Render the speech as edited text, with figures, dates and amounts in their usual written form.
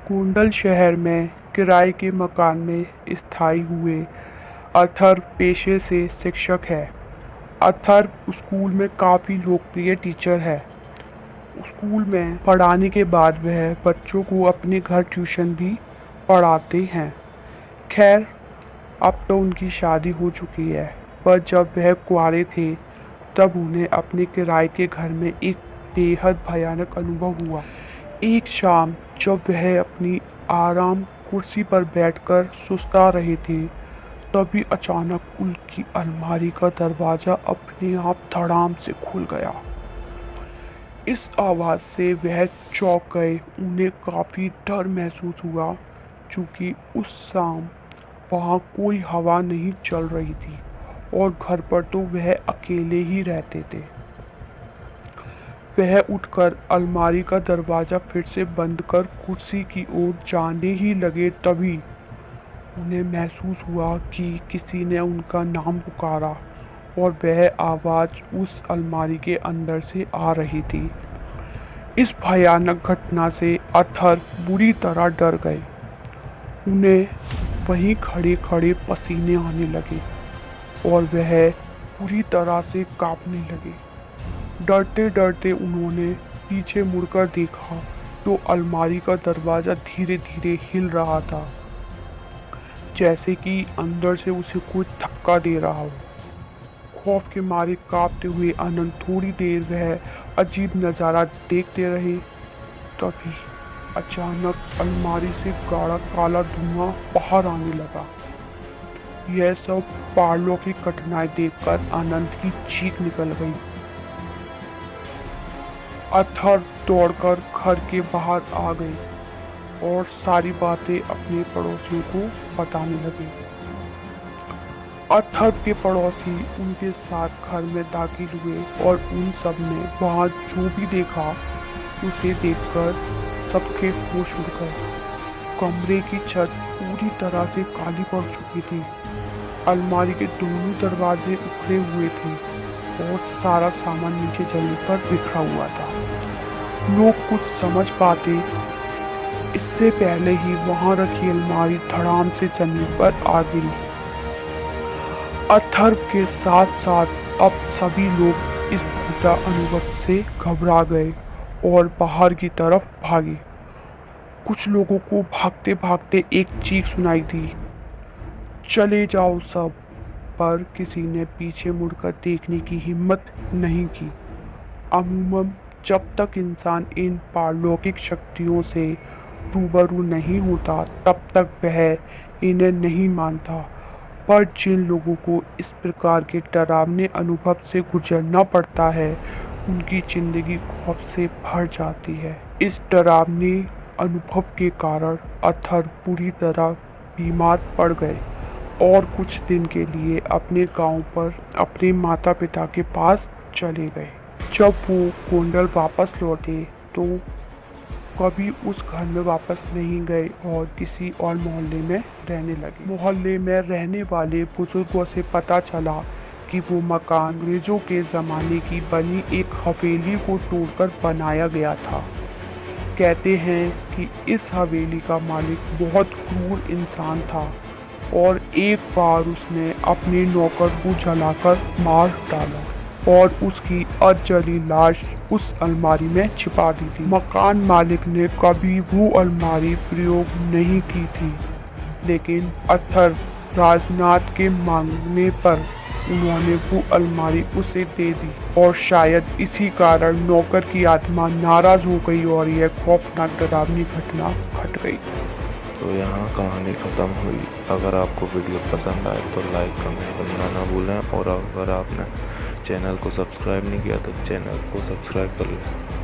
गोंडल शहर में किराए के मकान में स्थायी हुए। अथर्व पेशे से शिक्षक है। अथर्व स्कूल में काफ़ी लोकप्रिय टीचर है। स्कूल में पढ़ाने के बाद वह बच्चों को अपने घर ट्यूशन भी पढ़ाते हैं। खैर, अब तो उनकी शादी हो चुकी है, पर जब वह कुंवारे थे तब उन्हें अपने किराए के घर में एक बेहद भयानक अनुभव हुआ। एक शाम जब वह अपनी आराम कुर्सी पर बैठकर सुस्ता रहे थे, तभी अचानक उनकी अलमारी का दरवाजा अपने आप धड़ाम से खुल गया। इस आवाज़ से वह चौंक गए। उन्हें काफ़ी डर महसूस हुआ, क्योंकि उस शाम वहाँ कोई हवा नहीं चल रही थी और घर पर तो वह अकेले ही रहते थे। वह उठकर अलमारी का दरवाज़ा फिर से बंद कर कुर्सी की ओर जाने ही लगे, तभी उन्हें महसूस हुआ कि किसी ने उनका नाम पुकारा और वह आवाज़ उस अलमारी के अंदर से आ रही थी। इस भयानक घटना से अथर्व बुरी तरह डर गए। उन्हें वहीं खड़े खड़े पसीने आने लगे और वह पूरी तरह से कांपने लगे। डरते डरते उन्होंने पीछे मुड़कर देखा तो अलमारी का दरवाज़ा धीरे धीरे हिल रहा था, जैसे कि अंदर से उसे कोई धक्का दे रहा हो। खौफ के मारे कांपते हुए आनंद थोड़ी देर वह अजीब नज़ारा देखते रहे। तभी अचानक अलमारी से गाढ़ा काला धुआं बाहर आने लगा। यह सब पारलौकिक घटनाएं देखकर आनंद की चीख निकल गई। अथर्व दौड़कर घर के बाहर आ गए और सारी बातें अपने पड़ोसियों को बताने लगे। अथर्व के पड़ोसी उनके साथ घर में दाखिल हुए और उन सब ने वहाँ जो भी देखा उसे देखकर सबके होश उड़ गए। कमरे की छत पूरी तरह से काली पड़ चुकी थी। अलमारी के दोनों दरवाजे उखड़े हुए थे और सारा सामान नीचे जमीन पर बिखरा हुआ था। लोग कुछ समझ पाते इससे पहले ही वहां रखी अलमारी धड़ाम से जमीन पर आ गिरी। अथर्व के साथ साथ अब सभी लोग इस भूता अनुभव से घबरा गए और बाहर की तरफ भागे। कुछ लोगों को भागते भागते एक चीख सुनाई दी, चले जाओ सब, पर किसी ने पीछे मुड़कर देखने की हिम्मत नहीं की। अमूमन जब तक इंसान इन पारलौकिक शक्तियों से रूबरू नहीं होता तब तक वह इन्हें नहीं मानता, पर जिन लोगों को इस प्रकार के डरावने अनुभव से गुजरना पड़ता है उनकी जिंदगी खौफ से भर जाती है। इस डरावने अनुभव के कारण अथर्व पूरी तरह बीमार पड़ गए और कुछ दिन के लिए अपने गांव पर अपने माता पिता के पास चले गए। जब वो गोंडल वापस लौटे तो कभी उस घर में वापस नहीं गए और किसी और मोहल्ले में रहने लगे। मोहल्ले में रहने वाले बुजुर्गों से पता चला कि वो मकान अंग्रेजों के ज़माने की बनी एक हवेली को तोड़कर बनाया गया था। कहते हैं कि इस हवेली का मालिक बहुत क्रूर इंसान था और एक बार उसने अपने नौकर को जलाकर मार डाला और उसकी अधजली लाश उस अलमारी में छिपा दी थी। मकान मालिक ने कभी वो अलमारी प्रयोग नहीं की थी, लेकिन अथर्व राजनाथ के मांगने पर उन्होंने वो अलमारी उसे दे दी और शायद इसी कारण नौकर की आत्मा नाराज हो गई और यह खौफनाक डरावनी घटना घट गई। तो यहाँ कहानी ख़त्म हुई। अगर आपको वीडियो पसंद आए तो लाइक कमेंट करना ना भूलें और अगर आपने चैनल को सब्सक्राइब नहीं किया तो चैनल को सब्सक्राइब कर लें।